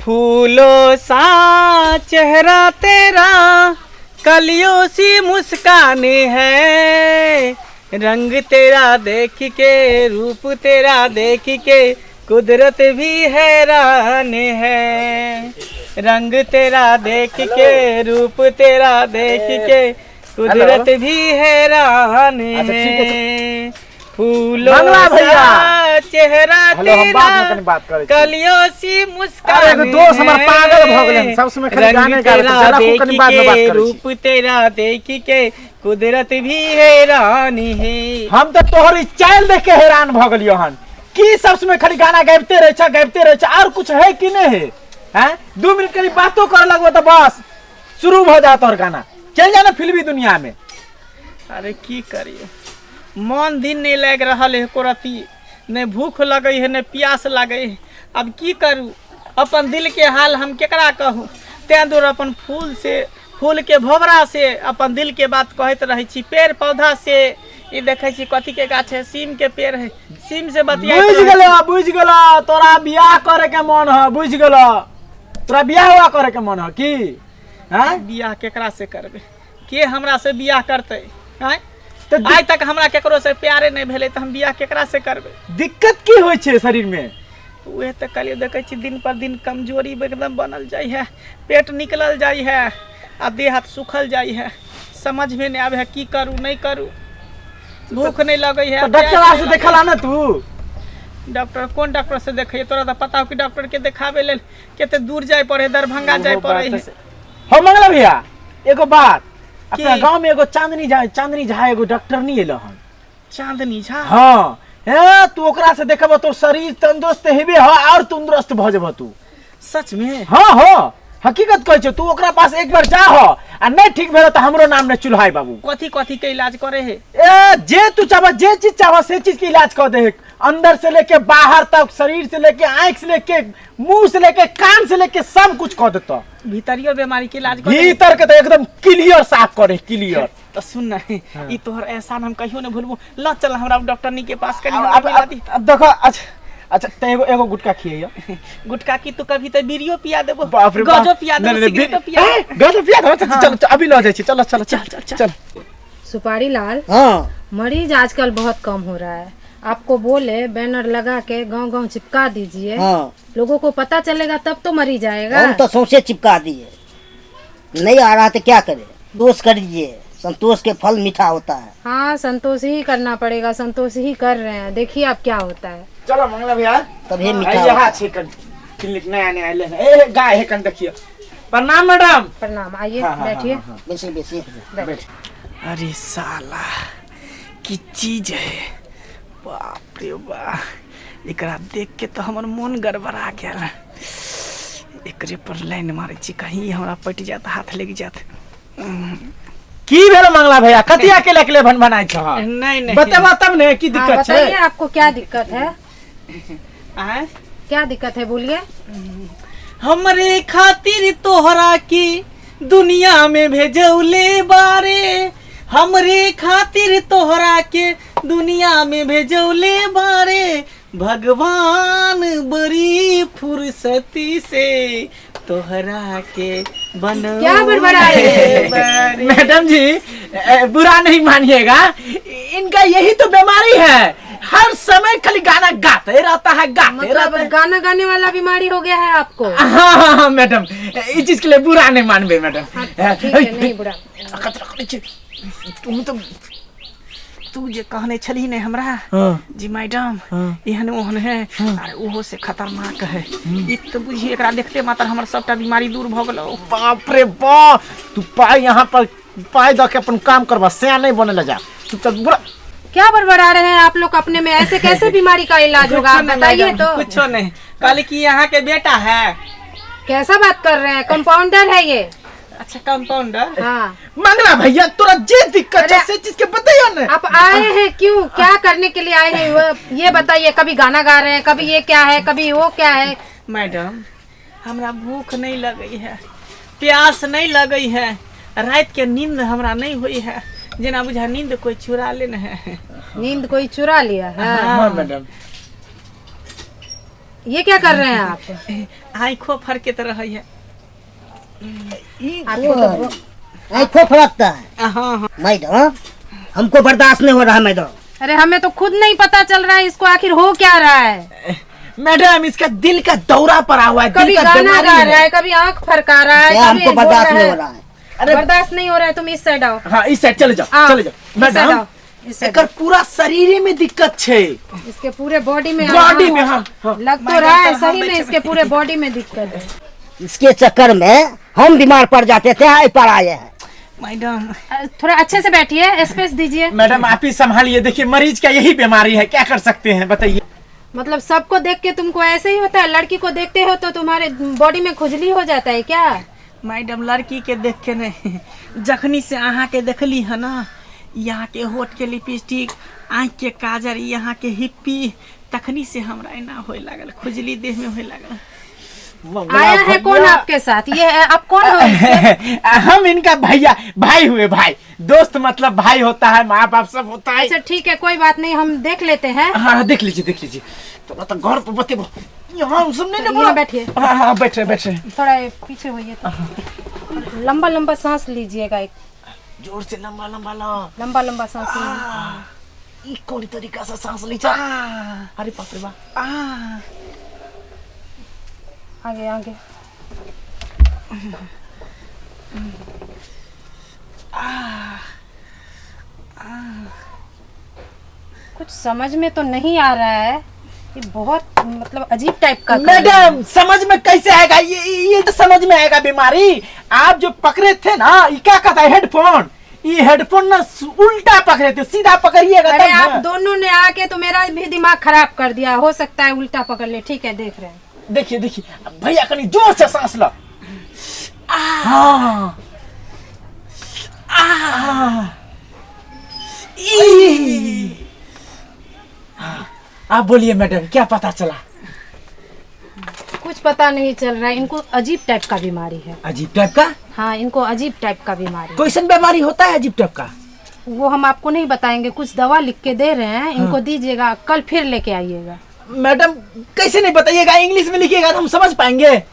फूलों सा चेहरा तेरा कलियों सी मुस्काने है, रंग तेरा देख के रूप तेरा देख के कुदरत भी हैरान है, रंग तेरा देख के रूप तेरा देख के कुदरत भी हैरान है। फूलों सा चेहरा तेरा कलियों सी मुस्कान है, रूप तेरा देख के कुदरत भी हैरान है। हम तो तोहरी चाल देख के हैरान भ गलियो हन की सब समय खाली गाना गाबते रहे छ और कुछ है कि नहीं है? हैं 2 मिनट के बातों कर लगबो तो बस शुरू हो जात और गाना चल जाना फिल्मी दुनिया में। अरे की करिए मन दिन नहीं लग रहा है, कोरती ने भूख लगे है ने प्यास लगे है, अब की करूँ अपन दिल के हाल हम केकरा कहूँ। तैं दूर अपन फूल के भोवरा से अपन दिल के बात कहत रहे छी, पेड़ पौधा से ये देखे छी कथी के गाछ है, सीम के पेड़ है, सीम से बतिया बुझ गेलो तोरा बियाह करे के मन है, बुझ गेलो तोरा बियाह हुआ करे के मन है की? हैं बियाह केकरा से करबे, के हमरा से बियाह करते हैं? तो आज तक हमरा केकरो से प्यारे नहीं भेले तो हम बियाह केकरा से करबे? दिक्कत की होय छे शरीर में? उहे तो कलियो देखे छी दिन पर दिन कमजोरी एकदम बनल जाई है, पेट निकलल जाई है आ देह हाथ सुखल जाई है, समझ में नहीं आवे है की करूं नहीं करूं, भूख नहीं लगे है। तो डॉक्टर से देखला ना तू? डॉक्टर कौन डॉक्टर से देखे तोरा तो पता हो कि डॉक्टर के देखावे ले केते दूर जाए पड़े, दरभंगा जाए पड़े है। हो मंगला भैया एगो बात, अपना गांव में एगो चांदनी झा एगो डॉक्टर नहीं एलो हन। चांदनी झा? हां है तू ओकरा से देखबो तो शरीर तंदुरुस्त हेबे हो और तंदुरुस्त भ जेबो तू। सच में? हां हो हकीकत कहै छ, तू ओकरा पास एक बार जा हो आ नहीं ठीक भेलो तो हमरो नाम ने चुल्हाई बाबू। कथी के इलाज करे है? ए जे तू चाह जे चीज चाह से चीज के इलाज कर दे है, अंदर से लेके बाहर तक, शरीर से लेके आंख से लेके मुंह से लेके कान से लेके सब कुछ कर देता। भीतरियो बीमारी के इलाज करे? भीतर के तो एकदम क्लियर साफ करे क्लियर। तो सुन ना ई तोहर एहसान हम कहियो न भूलबो, ल चल हमरा डॉक्टर नी के पास करी। अब देखो अच्छा ते एगो गुटका खियैयो। गुटका की तू कभी तो बीड़ियो पिया देबो, बाप रे गजो पिया देबो, सिगरेटो पिया गजो पिया दो। चल अभी लो जाई छी, चल। सुपारी लाल, हाँ मरीज आजकल बहुत कम हो रहा है, आपको बोले बैनर लगा के गांव-गांव चिपका दीजिए। हाँ। लोगों को पता चलेगा तब तो मरीज आएगा। हम तो सौंसे चिपका दिए, नहीं आ रहा तो क्या करे, दोष कर दीजिए, संतोष के फल मीठा होता है। हाँ संतोष ही करना पड़ेगा, संतोष ही कर रहे हैं, देखिए अब क्या होता है। चलो मंगला भैया तभी मीठा यहाँ क्लिनिक नया ले ए गाय है कन देखिए। प्रणाम मैडम। प्रणाम, आइए बैठिए। बेसी बैठ। अरे साला की चीज है, बाप रे बा, एकरा देख के तो हमर मन गड़बड़ा गेल। एकरे पर लाइन मारे छी, कहीं हमरा पट जात, हाथ लग जात। की भेल मंगला भैया, कथि अकेले भन बनाई छ? नहीं बतावा तब ने की दिक्कत छै? बताइए आपको क्या दिक्कत है? आय क्या दिक्कत है बोलिए। हमरे खातिर तोहरा की दुनिया में भेजौले बारे, हमरे खातिर तोहरा के दुनिया में भेजौले बारे, भगवान बड़ी फुर्सती से तोहरा के बनो। क्या बड़बड़ा रहे? मैडम जी बुरा नहीं मानिएगा, इनका यही तो बीमारी है, हर समय खाली गाना गाते रहता है, गाते रहता है। गाना गाने वाला बीमारी हो गया है आपको? हाँ मैडम, इस चीज के लिए बुरा नहीं मानबे मैडम। ठीक है, नहीं बुरा। तुम तो तू जे कहने छली ने हमरा जी मैडम एहन ओहन है, अरे ओहो से खतरनाक है, ई तो बुझी एकरा देखते मात्र हमर सबटा बीमारी दूर भ गेलो। बाप रे बाप, तू पाई यहाँ पर पाई द के अपन काम करबा, से नहीं बने जा तू तो बुरा। क्या बड़बड़ा रहे हैं आप लोग अपने में, ऐसे कैसे बीमारी का इलाज होगा आप बताइए तो। कुछ नहीं, कल की यहाँ के बेटा है। कैसा बात कर रहे हैं, कंपाउंडर है ये? अच्छा कंपाउंडर। हाँ मंगला भैया तोरा जे दिक्कत है से चीज के बताइयो ना। आप आए हैं क्यों, क्या करने के लिए आए हैं ये बताइए। कभी गाना गा रहे हैं, कभी ये क्या है, कभी वो क्या है। मैडम हमरा भूख नहीं लगी है, प्यास नहीं लगी है, रात के नींद हमरा नहीं हुई है, जना बुझा नींद कोई चुरा लेना है। नींद कोई चुरा लिया है? हाँ मैडम। ये क्या कर रहे हैं आप? आँखों फर के तरह है। आँखों फड़कता है। हाँ हाँ। मैडम हमको बर्दाश्त नहीं हो रहा है मैडम। अरे हमें तो खुद नहीं पता चल रहा है इसको आखिर हो क्या रहा है। मैडम इसका दिल का दौरा पड़ा हुआ है, दिल कभी का गाना बीमारी गा है। रहा है, कभी आंख फरका रहा है, क्या कभी हमको बोल बर्दाश्त रहा नहीं है। हो रहा है। अरे बर्दाश्त नहीं हो रहा है, तुम इस साइड आओ। हाँ इस साइड चले जाओ, आओ, चले जाओ। इस साइड मैडम आओ, इस साइड एकर पूरा शरीर में दिक्कत छे, इसके पूरे बॉडी में बॉडी में। हाँ हाँ। लग तो मैडम, रहा है तो सही हम में बैठे इसके पूरे बॉडी में दिक्कत है। इसके चक्कर में हम बीमार पड़ जाते थे, आई पर आए हैं। मैडम थोड़ा अच्छे से बैठिए, स्पेस दीजिए। मैडम आप ही संभालिए, देखिए मरीज का यही बीमारी है, क्या कर सकते हैं बताइए। मतलब सबको देख के तुमको ऐसे ही होता है? लड़की को देखते हो तो तुम्हारे बॉडी में खुजली हो जाता है क्या? मैडम लड़की के देख के नहीं, जखनी से अहाँ के देखली है ना, यहाँ के होठ के लिपस्टिक, आँख के काजर, यहाँ के हिप्पी, तखनी से हमरा एना होए लागल, खुजली देह में होए लागल। आया है कौन आपके साथ? ये है, आप कौन हो इसके? हम इनका भैया भाई हुए, भाई दोस्त मतलब भाई होता है, माँ बाप सब होता है। अच्छा ठीक है, कोई बात नहीं, हम देख लेते हैं। हाँ देख लीजिए देख लीजिए। थोड़ा तो घर पर बते यहाँ हम सब नहीं ना बोला। यहाँ बैठिए, हाँ हाँ बैठे बैठे। थोड़ा पीछे होइए तो। लंबा लंबा सांस लीजिएगा, एक जोर से लंबा लंबा लो। लंबा लंबा सांस लीजिए। ये कौन तरीका से सांस लीजा। अरे बाप रे बाप। आगे आगे। कुछ समझ में तो नहीं आ रहा है, ये बहुत मतलब अजीब टाइप का कर रहे हैं। मैडम समझ में कैसे आएगा, ये तो समझ में आएगा बीमारी। आप जो पकड़े थे ना, ये क्या कहता है हेडफोन, ये हेडफोन ना उल्टा पकड़े थे, सीधा पकड़िएगा अरे तब आप ना। दोनों ने आके तो मेरा भी दिमाग खराब कर दिया। हो सकता है उल्टा पकड़ ले। ठीक है, देख रहे हैं। देखिए देखिए भैया कहीं जोर से सांस लो। हाँ आप बोलिए मैडम, क्या पता चला? कुछ पता नहीं चल रहा है, इनको अजीब टाइप का बीमारी है। अजीब टाइप का? हाँ, इनको अजीब टाइप का बीमारी है। कैसन बीमारी होता है अजीब टाइप का? वो हम आपको नहीं बताएंगे, कुछ दवा लिख के दे रहे हैं, इनको दीजिएगा, कल फिर लेके आइएगा। मैडम कैसे नहीं बताइएगा, इंग्लिश में लिखिएगा तो हम समझ पाएंगे।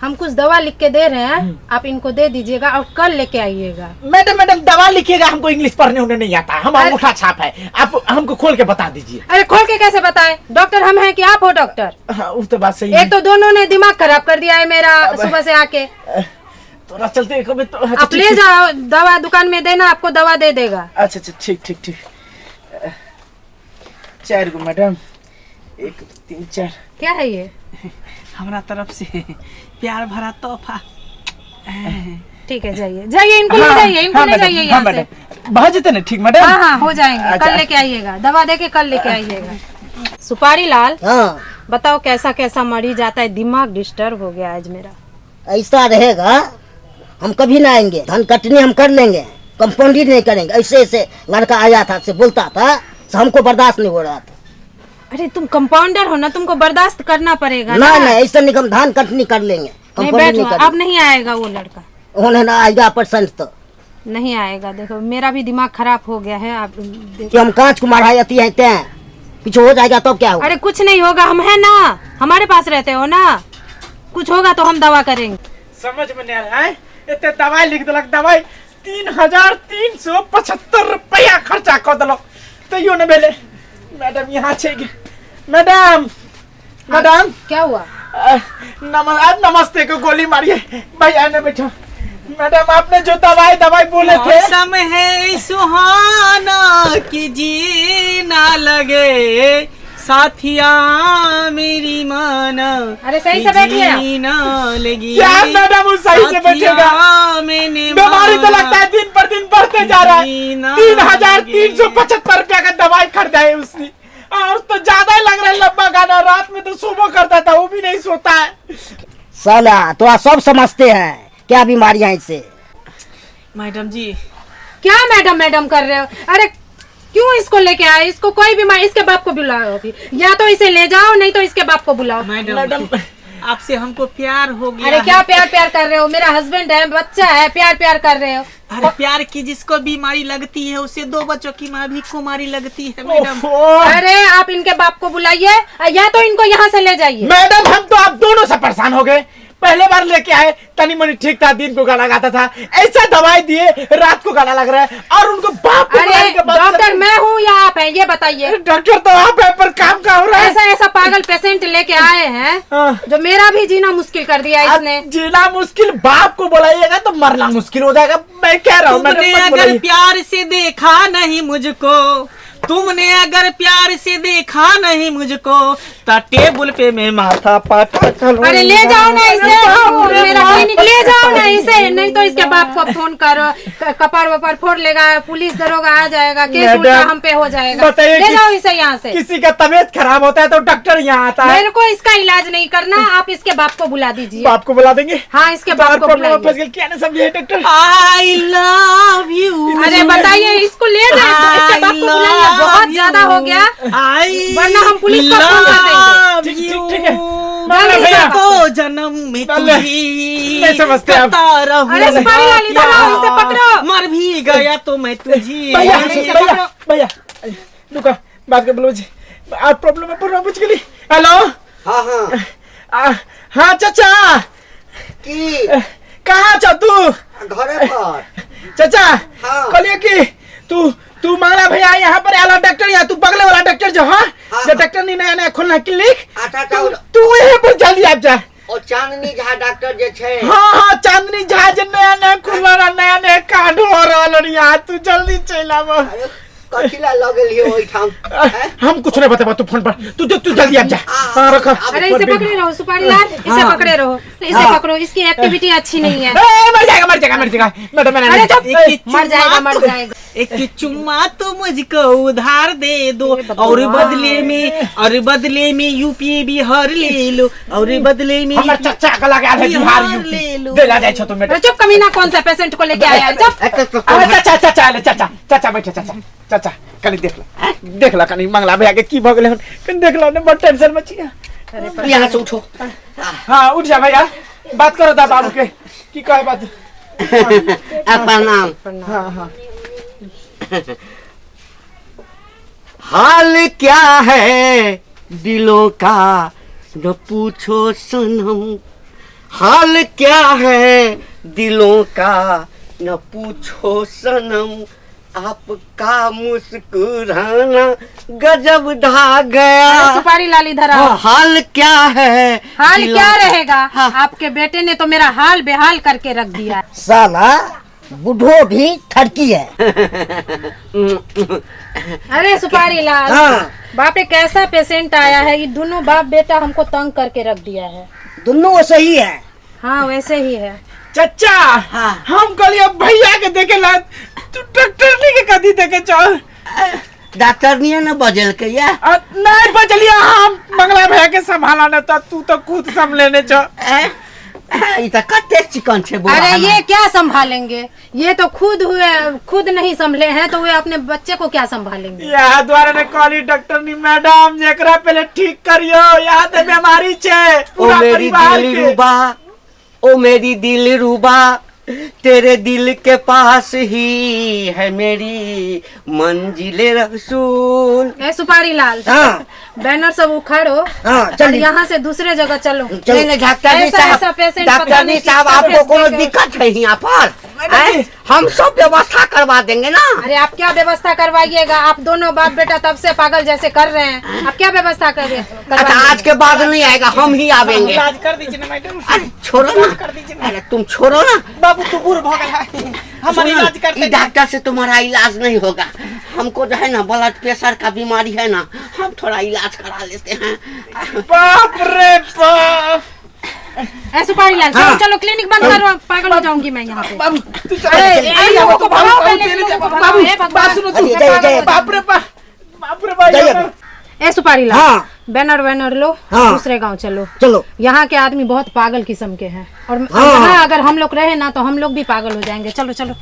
हम कुछ दवा लिख के दे रहे हैं, आप इनको दे दीजिएगा और कल लेके आइएगा। मैडम दवा लिखिएगा, हमको इंग्लिश पढ़ने उन्हें नहीं आता, हम अंगूठा छाप है, आप हमको खोल के बता दीजिए। अरे खोल के कैसे बताएं? डॉक्टर हम हैं कि आप हो डॉक्टर? हाँ वो तो बात सही है। एक तो दोनों ने दिमाग खराब कर दिया है मेरा सुबह से आके। थोड़ा चलते कभी तो। अच्छा, आप ठीक, ले ठीक। जाओ, दवा दुकान में देना, आपको दवा दे देगा। अच्छा अच्छा ठीक ठीक ठीक। 4 गो मैडम, 1 2 3 4। क्या है ये? हमरा तरफ से प्यार भरा तोहफा। ठीक है, जाइए जाइए, इनको ले जाइए, इनको ले जाइए यहाँ से। बहुत जेते ना, ठीक मैडम। हाँ हाँ हो जाएंगे, अच्छा। कल लेके आइएगा, दवा दे के कल लेके आइएगा। सुपारी लाल, हाँ बताओ कैसा कैसा मरीज आता है, दिमाग डिस्टर्ब हो गया आज मेरा। ऐसा रहेगा हम कभी ना आएंगे। धन कटनी हम कर लेंगे, कंपाउंडिंग नहीं करेंगे। ऐसे ऐसे लड़का आया था, से बोलता था, से हमको बर्दाश्त नहीं हो रहा था। अरे तुम कंपाउंडर हो ना, तुमको बर्दाश्त करना पड़ेगा ना ना। ऐसा नहीं, हम धान कटनी कर लेंगे, नहीं कंपाउंडिंग बैठो, नहीं अब करेंगे। नहीं आएगा वो लड़का, उन्हें ना आएगा परसेंट तो नहीं आएगा। देखो मेरा भी दिमाग खराब हो गया है, आप देखो। कि हम कांच को माराती है ते कुछ हो जाएगा तब क्या होगा। अरे कुछ नहीं होगा, हम है ना, हमारे पास रहते हो ना, कुछ होगा तो हम दवा करेंगे। समझ में नहीं आ रहा है, इतने दवाई लिख दिलक, दवाई 3375 रुपया खर्चा कर दिलक, तो यो न भेले। मैडम यहाँ छे मैडम, मैडम क्या हुआ? नमस्ते को गोली मारिए भैया ने बैठो। मैडम आपने जो दवाई बोले थे। मौसम है सुहाना कि जी ना लगे, साथिया मेरी माना अरे सही से बैठिए आप। जी ना लगी। क्या मैडम वो सही से बैठेगा? मैंने बीमारी तो लगता है दिन पर दिन बढ़ते जा रहा है। 3375 रुपया का दवाई खरीदा है उसने, और तो ज्यादा ही लग रहा है लंबा गाना। रात में तो सुबह करता था, वो भी नहीं सोता है। साला तो आप सब समझते हैं क्या बीमारियां इससे। मैडम जी क्या मैडम मैडम कर रहे हो? अरे क्यों इसको लेके आए? इसको कोई बीमारी, इसके बाप को बुलाओ अभी, या तो इसे ले जाओ, नहीं तो इसके बाप को बुलाओ। मैडम मैडम आपसे हमको प्यार हो गया अरे है। क्या प्यार प्यार कर रहे हो? मेरा हस्बैंड है, बच्चा है, प्यार प्यार कर रहे हो? अरे प्यार की जिसको बीमारी लगती है उसे 2 बच्चों की माँ भी कुमारी लगती है मैडम। अरे आप इनके बाप को बुलाइए या तो इनको यहाँ से ले जाइए। मैडम हम तो आप दोनों से परेशान हो गए। पहले बार लेके आए तनी मनी ठीक था, दिन को गाला गाता था, ऐसा दवाई दिए रात को गाला लग रहा है और उनको बाप को बुलाने अरे के बाद डॉक्टर मैं हूँ या आप हैं, ये बताइए। डॉक्टर तो आप है पर काम का हो रहा है। ऐसा ऐसा पागल पेशेंट लेके आए हैं हाँ। जो मेरा भी जीना मुश्किल कर दिया इसने। जीना मुश्किल, बाप को बुलाइएगा तो मरना मुश्किल हो जाएगा। मैं कह रहा हूँ तुमने अगर प्यार से देखा नहीं मुझको, तुमने अगर प्यार से देखा नहीं मुझको, तो टेबल पे मैं माथा पाटा चलूंगा। अरे ले जाओ ना इसे, मेरा क्लिनिक ले जाओ ना इसे, नहीं तो इसके बाप को फोन करो, कपार वपार फोड़ लेगा, पुलिस दरोगा आ जाएगा, केस उल्टा हम पे हो जाएगा। बताइए ले जाओ इसे यहाँ से। किसी का तबीयत खराब होता है तो डॉक्टर यहाँ आता है। मेरे को इसका इलाज नहीं करना, आप इसके बाप को बुला दीजिए। बाप को बुला देंगे। हाँ इसके बाप को बुलाइए। क्या ना समझे डॉक्टर। I love you. अरे बताइए इसको ले जाए, इसके बाप को बुलाइए, बहुत ज्यादा हो गया, वरना हम पुलिस को फोन कर देंगे। ठीक है जल्दी से को जन्म में तुझी नहीं समझते आप। अरे सुपारी लाल इधर आओ, इसे पकड़ो। मर भी गया तो मैं तुझी। भैया भैया भैया रुका, बात कर बोलो जी। आज प्रॉब्लम है पूरा बुझ गई। हेलो हाँ हाँ हाँ चाचा, की कहाँ छ तू? घरे पर चाचा हाँ। कहलिए कि तू मंगला भैया यहाँ पर आला डॉक्टर, यहाँ तू बगले वाला डॉक्टर जो है, हाँ। जो डॉक्टर नहीं नया नया खोलना क्लिनिक, अच्छा तू यहाँ पर जल्दी आ जा। ओ चांदनी झा डॉक्टर जे छे हाँ हाँ चांदनी जहाज नया नया खुलवा, नया नया कांड हो रहा यहाँ, तू जल्दी चल आव। अरे कथिला लगल हियो ओई ठाम हम कुछ नहीं बता, तू फोन पर तू जल्दी आ जा। हाँ रखो। अरे इसे पकड़े रहो सुपारी लाल, इसे पकड़े रहो, इसे पकड़ो, इसकी एक्टिविटी अच्छी नहीं है। मर जाएगा मर जाएगा मर जाएगा मैडम। अरे चुप, मर जाएगा मर जाएगा। एक चुम्मा तो मुझको उधार दे दो, और बदले में यूपी बिहार ले लो, और बदले में हमर चाचा का लगा है बिहार ले लो। दे ला जाए छो तुम बेटा। अरे चुप कमीना, कौन सा पेशेंट को लेके आया है? चुप। अरे चाचा बैठे चाचा कनी देख ला कनी मंगला भैया के की भ गेले हन, कनी देख ला ने बड़ टेंशन में छिया। यहाँ से उठो। हां उठ जा भैया, बात करो दा बाबू के की कहे बात। प्रणाम। हां हाल क्या है दिलों का न पूछो सनम, हाल क्या है दिलों का न पूछो सनम, आपका मुस्कुराना गजब ढा गया। सुपारी लाल इधर आओ। हाल क्या है हाल दिलों क्या का? रहेगा? आपके बेटे ने तो मेरा हाल बेहाल करके रख दिया है। साला बुढ़ो भी ठड़की है। अरे सुपारी लाल, हाँ। बाप रे कैसा पेशेंट आया है, ये दोनों बाप बेटा हमको तंग करके रख दिया है। दोनों वैसे ही है। हाँ वैसे ही है। चाचा हाँ। हम कहलिए भैया के देखे ला, तू डॉक्टर नहीं के कदी देखे चल। डॉक्टर नहीं है ना बजल के या नहीं बचलिया, हम मंगला भैया के संभाला न तो तू तो खुद संभलेने छ। कते चिकन छे बुआ। अरे ये क्या संभालेंगे, ये तो खुद नहीं संभले हैं तो वे अपने बच्चे को क्या संभालेंगे। यहाँ द्वारा ने कहली डॉक्टर नी मैडम जेकरा पहले ठीक करियो, यहाँ ते बीमारी छे ओ पूरा मेरी परिवार दिल के। रूबा, ओ मेरी दिल रूबा, तेरे दिल के पास ही है मेरी मंजिले रसूल। ए सुपारी लाल, हाँ बैनर सब उखाड़ो हाँ और चलिए। यहाँ से दूसरे जगह चलो। नहीं नहीं डॉक्टर ऐसा साहब, ऐसा पेशेंट पता डॉक्टर नहीं साहब किसका आपको कोनो पेशेंट है। दिक्कत है यहाँ पर? हैं? हम सब व्यवस्था करवा देंगे ना। अरे आप क्या व्यवस्था करवाइएगा, आप दोनों बाप बेटा तब से पागल जैसे कर रहे हैं, आप क्या व्यवस्था अच्छा करवाइएगा? आज के बाद नहीं आएगा, हम ही आवेंगे। इलाज कर दीजिए ना मैडम। अरे छोड़ो ना, कर दीजिए ना। अरे तुम छोड़ो ना। बाबू तू बूढ़ हो गया है, हमारा सुनो, इलाज करते इस डॉक्टर से तुम्हारा इलाज नहीं होगा। हमको जो है ना ब्लड प्रेशर का बीमारी है ना, हम थोड़ा इलाज करा लेते हैं। बाप रे बाप। ए सुपारी लाल, चलो चलो क्लिनिक बंद करो, पागल हो जाऊंगी मैं यहाँ पे। बाबू तू चल। अरे इन लोगों को भगाओ पहले, इन लोगों को भगाओ। हे बात भगवान, सुनो अरे, तू। जाइए, जाइए। बाप रे बाप जाइए। ए सुपारी लाल, हाँ बैनर वैनर लो, हाँ। दूसरे गांव चलो। चलो। यहाँ के आदमी बहुत पागल किस्म के हैं और हाँ। यहाँ अगर हम लोग रहे ना तो हम लोग भी पागल हो जाएंगे। चलो चलो।